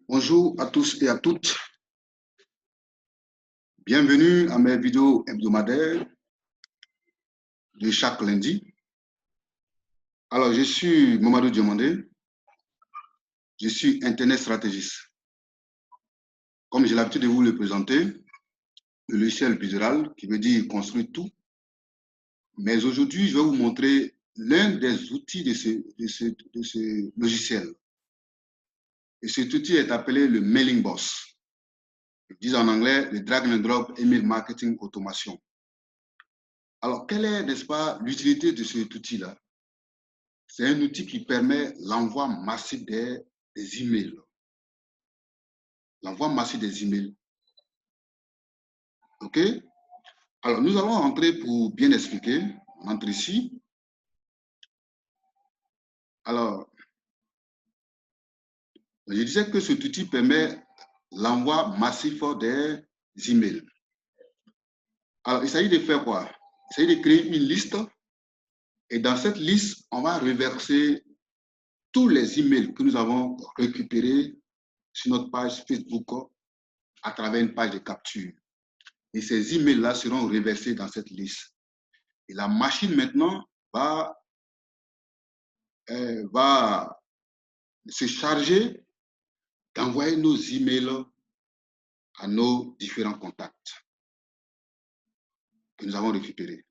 Bonjour à tous et à toutes. Bienvenue à mes vidéos hebdomadaires de chaque lundi. Alors, je suis Mamadou Diomandé. Je suis Internet stratégiste. Comme j'ai l'habitude de vous le présenter, le logiciel Busiral, qui veut dire construire tout. Mais aujourd'hui, je vais vous montrer l'un des outils de ce logiciel. Et cet outil est appelé le Mailing Boss. Ils disent en anglais le Drag and Drop Email Marketing Automation. Alors, quelle est, n'est-ce pas, l'utilité de cet outil-là? C'est un outil qui permet l'envoi massif des emails. L'envoi massif des emails. OK? Alors, nous allons entrer pour bien expliquer. On entre ici. Alors, je disais que cet outil permet l'envoi massif des emails. Alors, il s'agit de faire quoi? Il s'agit de créer une liste. Et dans cette liste, on va reverser tous les emails que nous avons récupérés sur notre page Facebook à travers une page de capture. Et ces emails-là seront reversés dans cette liste. Et la machine maintenant va se charger d'envoyer nos emails à nos différents contacts que nous avons récupérés.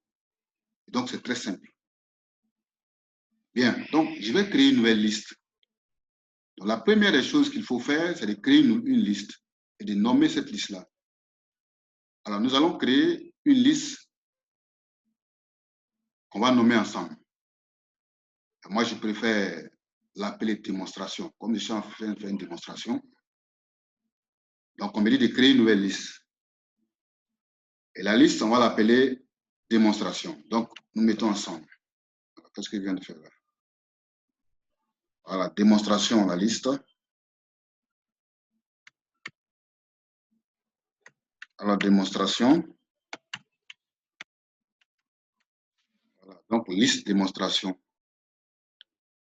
Et donc, c'est très simple. Bien, donc je vais créer une nouvelle liste. Donc, la première des choses qu'il faut faire, c'est de créer une liste et de nommer cette liste-là. Alors, nous allons créer une liste qu'on va nommer ensemble. Moi, je préfère l'appeler démonstration. Comme je suis en train de faire une démonstration, donc on me dit de créer une nouvelle liste. Et la liste, on va l'appeler démonstration. Donc, nous mettons ensemble. Qu'est-ce que je viens de faire là? Voilà, démonstration, la liste. Alors, démonstration. Voilà, donc, liste démonstration.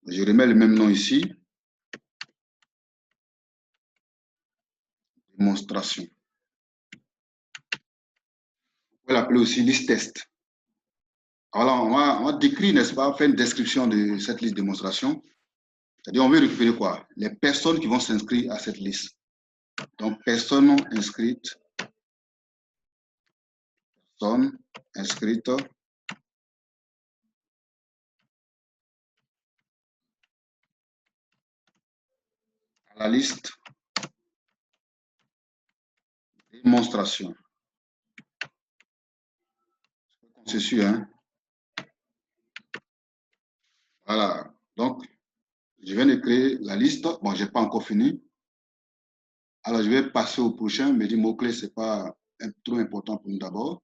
Je remets le même nom ici. Démonstration. On peut l'appeler aussi liste test. Alors, on va décrire, n'est-ce pas, faire une description de cette liste démonstration. C'est-à-dire, on veut récupérer quoi? Les personnes qui vont s'inscrire à cette liste. Donc, personnes inscrites. Personnes inscrites. À la liste démonstration. C'est sûr, hein? Voilà. Donc, je viens de créer la liste. Bon, je n'ai pas encore fini. Alors, je vais passer au prochain. Mais les mots-clés, ce n'est pas trop important pour nous d'abord.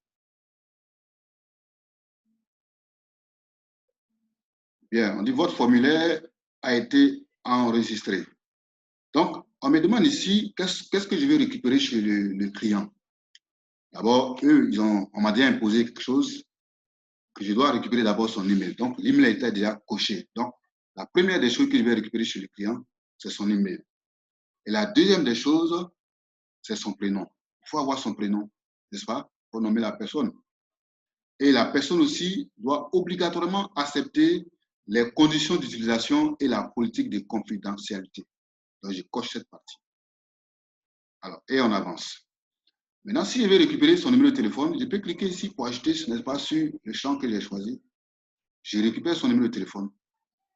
Bien, on dit votre formulaire a été enregistré. Donc, on me demande ici, qu'est-ce que je vais récupérer chez le client? D'abord, eux, on m'a déjà imposé quelque chose que je dois récupérer d'abord son email. Donc, l'email était déjà coché. Donc, la première des choses que je vais récupérer chez le client, c'est son email. Et la deuxième des choses, c'est son prénom. Il faut avoir son prénom, n'est-ce pas, pour nommer la personne. Et la personne aussi doit obligatoirement accepter les conditions d'utilisation et la politique de confidentialité. Donc, je coche cette partie. Alors, et on avance. Maintenant, si je veux récupérer son numéro de téléphone, je peux cliquer ici pour ajouter, n'est-ce pas, sur le champ que j'ai choisi. Je récupère son numéro de téléphone.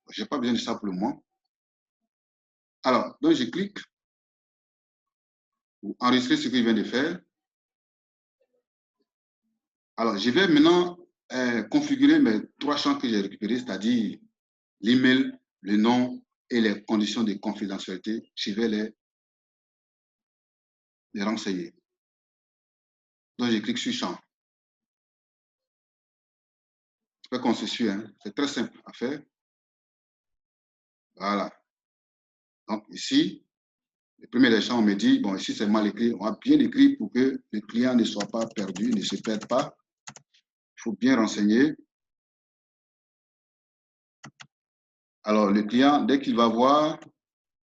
Je n'ai pas besoin de ça pour le moment. Alors, donc je clique pour enregistrer ce que je viens de faire. Alors, je vais maintenant configurer mes trois champs que j'ai récupérés, c'est-à-dire l'email, le nom et les conditions de confidentialité. Je vais les renseigner. Donc, je clique sur champ. J'espère qu'on se suit, hein? C'est très simple à faire. Voilà. Donc, ici, le premier des champs, on me dit, bon, ici, c'est mal écrit. On va bien écrire pour que le client ne soit pas perdu, ne se perde pas. Il faut bien renseigner. Alors, le client, dès qu'il va voir,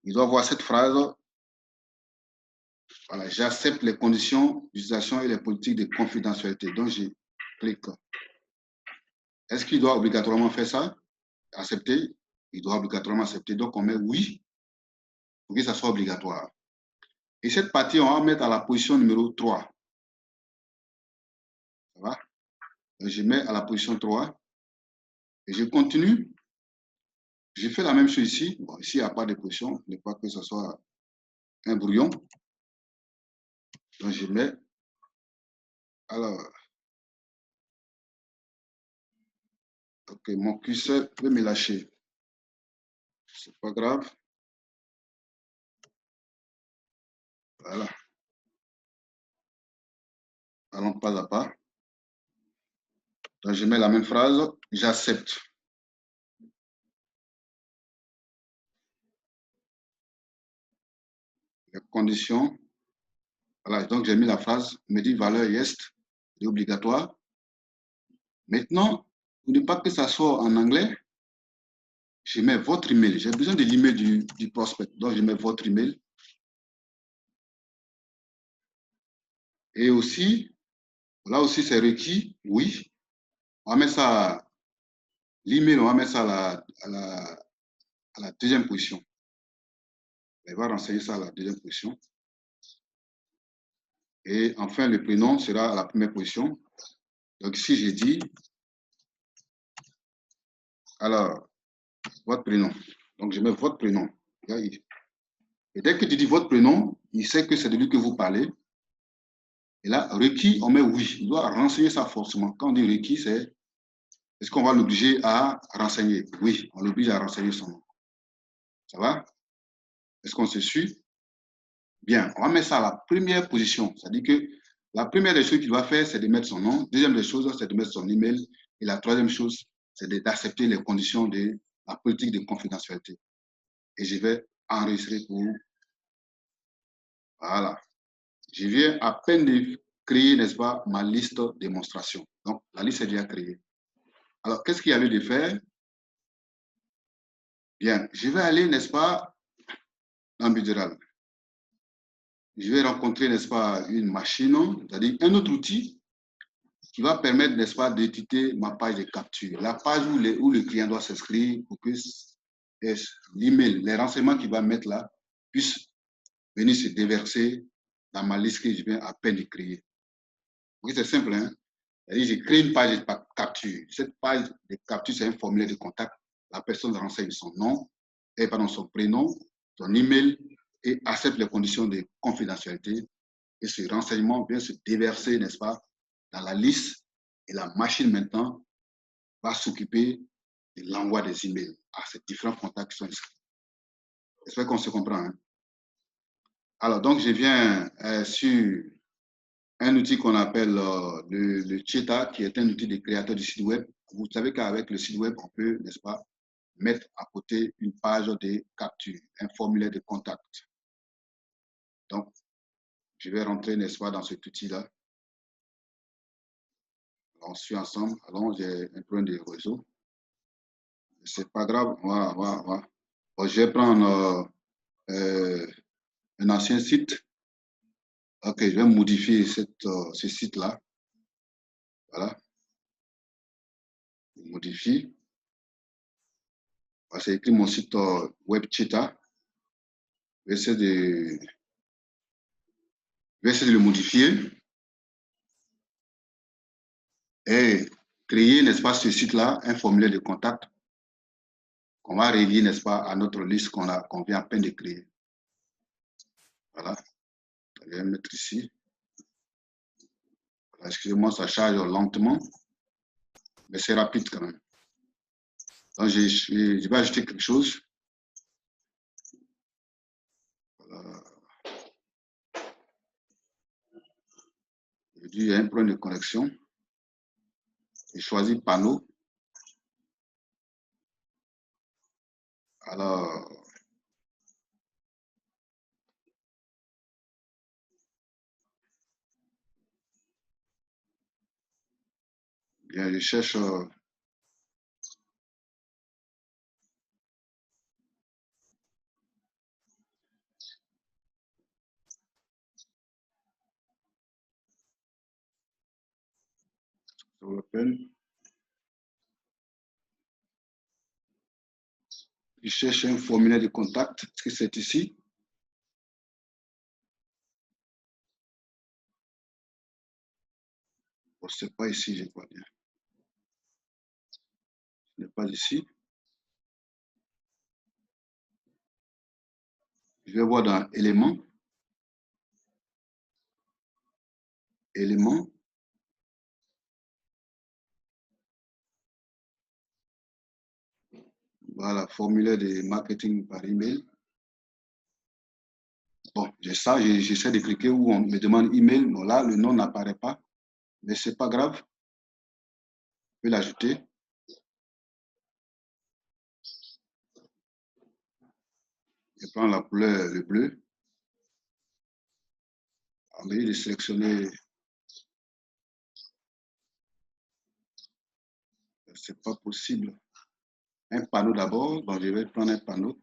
il doit voir cette phrase. Voilà, j'accepte les conditions d'utilisation et les politiques de confidentialité. Donc, je clique. Est-ce qu'il doit obligatoirement faire ça? Accepter? Il doit obligatoirement accepter. Donc, on met oui pour que ça soit obligatoire. Et cette partie, on va mettre à la position numéro 3. Ça va? Donc, je mets à la position 3 et je continue. Je fais la même chose ici. Bon, ici, il n'y a pas de position. Ne pas que ce soit un brouillon. Donc, je mets. Alors, ok, mon curseur peut me lâcher. C'est pas grave. Voilà. Allons pas à pas. Donc, je mets la même phrase. J'accepte. Les conditions. Voilà, donc j'ai mis la phrase, me dit valeur est obligatoire. Maintenant, pour ne pas que ça soit en anglais, je mets votre email. J'ai besoin de l'email du prospect. Donc, je mets votre email. Et aussi, là aussi, c'est requis. Oui. On va mettre ça, l'email, on va mettre ça à la deuxième position. Elle va renseigner ça à la deuxième position. Et enfin, le prénom sera à la première position. Donc, ici, j'ai dit, alors, votre prénom. Donc, je mets votre prénom. Et dès que tu dis votre prénom, il sait que c'est de lui que vous parlez. Et là, requis, on met oui. Il doit renseigner ça forcément. Quand on dit requis, c'est est-ce qu'on va l'obliger à renseigner? Oui, on l'oblige à renseigner son nom. Ça va? Est-ce qu'on se suit? Bien, on va mettre ça à la première position. C'est-à-dire que la première des choses qu'il va faire, c'est de mettre son nom. Deuxième des choses, c'est de mettre son email. Et la troisième chose, c'est d'accepter les conditions de la politique de confidentialité. Et je vais enregistrer pour... Voilà. Je viens à peine de créer, n'est-ce pas, ma liste de démonstration. Donc, la liste est déjà créée. Alors, qu'est-ce qu'il y a lieu de faire? Bien, je vais aller, n'est-ce pas, dans Buderal. Je vais rencontrer, n'est-ce pas, une machine, c'est-à-dire un autre outil qui va permettre, n'est-ce pas, d'éditer ma page de capture. La page où le client doit s'inscrire pour que l'email, les renseignements qu'il va mettre là, puissent venir se déverser dans ma liste que je viens à peine de créer. Oui, c'est simple, hein? J'ai créé une page de capture. Cette page de capture, c'est un formulaire de contact. La personne renseigne son nom, et pardon, son prénom, son email et accepte les conditions de confidentialité. Et ce renseignement vient se déverser, n'est-ce pas, dans la liste. Et la machine maintenant va s'occuper de l'envoi des emails à ces différents contacts qui sont inscrits. J'espère qu'on se comprend. Hein? Alors, donc, je viens sur un outil qu'on appelle le Cheetah, qui est un outil de créateur du site web. Vous savez qu'avec le site web, on peut, n'est-ce pas, mettre à côté une page de capture, un formulaire de contact. Donc, je vais rentrer, n'est-ce pas, dans cet outil-là. On suit ensemble. Alors, j'ai un problème de réseau. C'est pas grave. Voilà. Bon, je vais prendre un ancien site. Ok, je vais modifier ce site-là. Voilà. Je modifie. Voilà, c'est écrit mon site web Cheetah. Je vais essayer de le modifier et créer, n'est-ce pas, ce site-là, un formulaire de contact qu'on va relier, n'est-ce pas, à notre liste qu'on vient à peine de créer. Voilà. Je vais mettre ici. Excusez-moi, ça charge lentement, mais c'est rapide quand même. Donc, je vais ajouter quelque chose. Voilà. Je dis, il y a un problème de connexion. Je choisis panneau. Alors, bien, je cherche Ça vaut la peine. Je cherche un formulaire de contact. Est-ce que c'est ici? Bon, ce n'est pas ici, je crois bien. Ce n'est pas ici. Je vais voir dans éléments. Éléments. Voilà, formulaire de marketing par email. Bon, j'ai ça, j'essaie de cliquer où on me demande email. Bon, là, le nom n'apparaît pas, mais ce n'est pas grave. Je peux l'ajouter. Je prends la couleur, le bleu. On va de sélectionner. C'est pas possible. Un panneau d'abord. Bon, je vais prendre un panneau.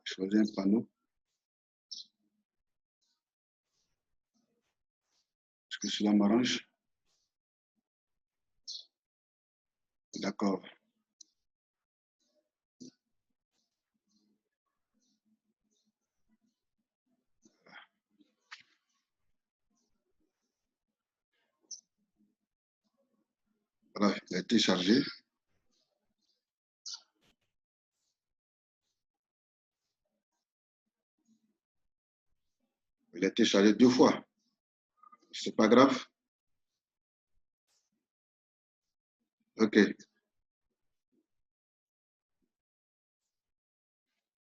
Choisir un panneau. Est-ce que cela m'arrange? D'accord. Voilà, il a été chargé. Il a été chargé 2 fois. C'est pas grave. OK.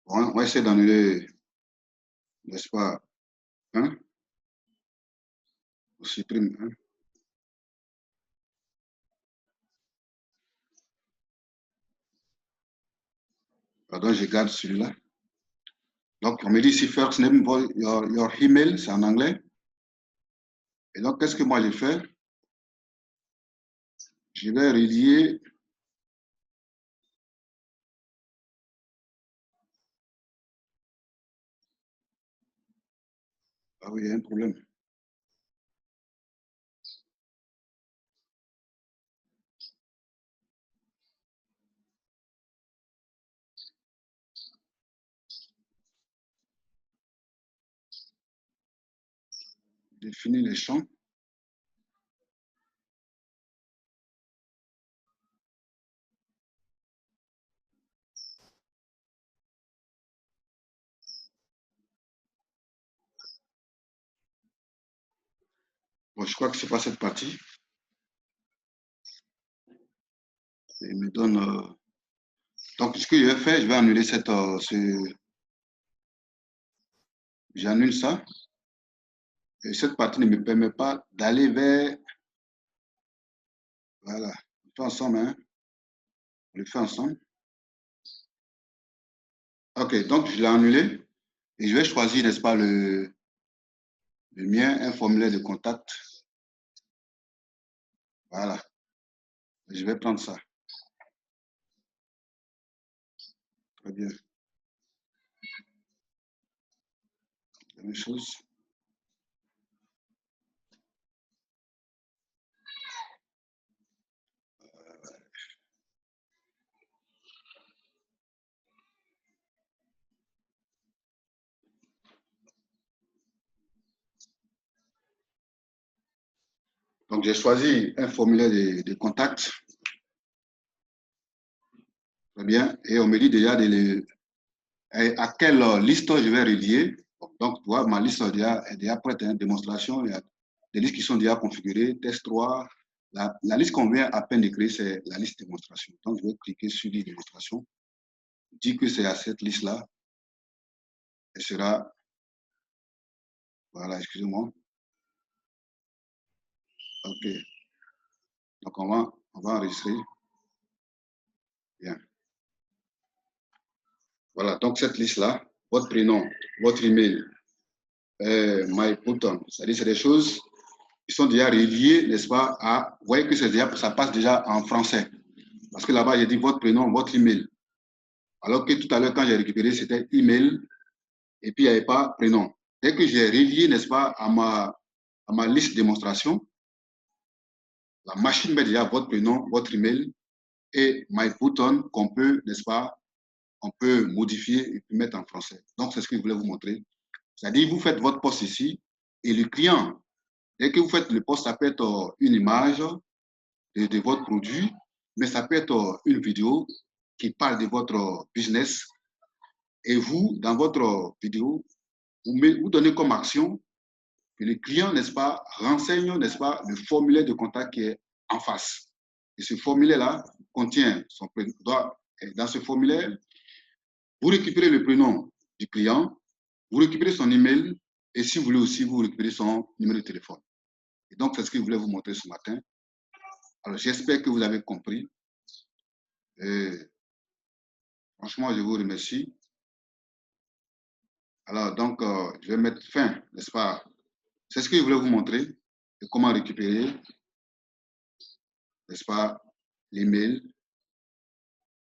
Bon, on va essayer d'annuler, n'est-ce pas, hein? On supprime, hein? Pardon, je garde celui-là. Donc, on me dit ici, first name, your email, c'est en anglais. Et donc, qu'est-ce que moi je fais? Je vais relier. Ah oui, il y a un problème. Définir les champs. Bon, je crois que c'est pas cette partie. Il me donne. Donc, ce que je vais faire, je vais annuler cette. J'annule ça. Et cette partie ne me permet pas d'aller vers. Voilà. On le fait ensemble, hein? On le fait ensemble. OK, donc je l'ai annulé. Et je vais choisir, n'est-ce pas, le mien, un formulaire de contact. Voilà. Je vais prendre ça. Très bien. La même chose. Donc, j'ai choisi un formulaire de contact. Très bien. Et on me dit déjà à quelle liste je vais relier. Donc, tu vois, ma liste est déjà prête, hein, démonstration. Il y a des listes qui sont déjà configurées, test 3. La liste qu'on vient à peine de créer, c'est la liste démonstration. Donc, je vais cliquer sur liste démonstration. Dire que c'est à cette liste-là. Elle sera, voilà, excusez-moi. OK. Donc, on va enregistrer. Bien. Voilà, donc cette liste-là, votre prénom, votre email, my button, c'est-à-dire c'est des choses qui sont déjà reliées, n'est-ce pas, à, vous voyez que ça passe déjà en français. Parce que là-bas, j'ai dit votre prénom, votre email. Alors que tout à l'heure, quand j'ai récupéré, c'était email, et puis il n'y avait pas prénom. Dès que j'ai relié, n'est-ce pas, à ma liste de démonstration, la machine met déjà votre prénom, votre email et my button qu'on peut, n'est-ce pas, on peut modifier et puis mettre en français. Donc, c'est ce que je voulais vous montrer. C'est-à-dire, vous faites votre poste ici et le client, dès que vous faites le poste, ça peut être une image de votre produit, mais ça peut être une vidéo qui parle de votre business. Et vous, dans votre vidéo, vous donnez comme action que le client, n'est-ce pas, renseigne, n'est-ce pas, le formulaire de contact qui est en face. Et ce formulaire-là contient son prénom. Dans ce formulaire, vous récupérez le prénom du client, vous récupérez son email, et si vous voulez aussi, vous récupérez son numéro de téléphone. Et donc, c'est ce que je voulais vous montrer ce matin. Alors, j'espère que vous avez compris. Et franchement, je vous remercie. Alors, donc, je vais mettre fin, n'est-ce pas? C'est ce que je voulais vous montrer, et comment récupérer, n'est-ce pas, l'email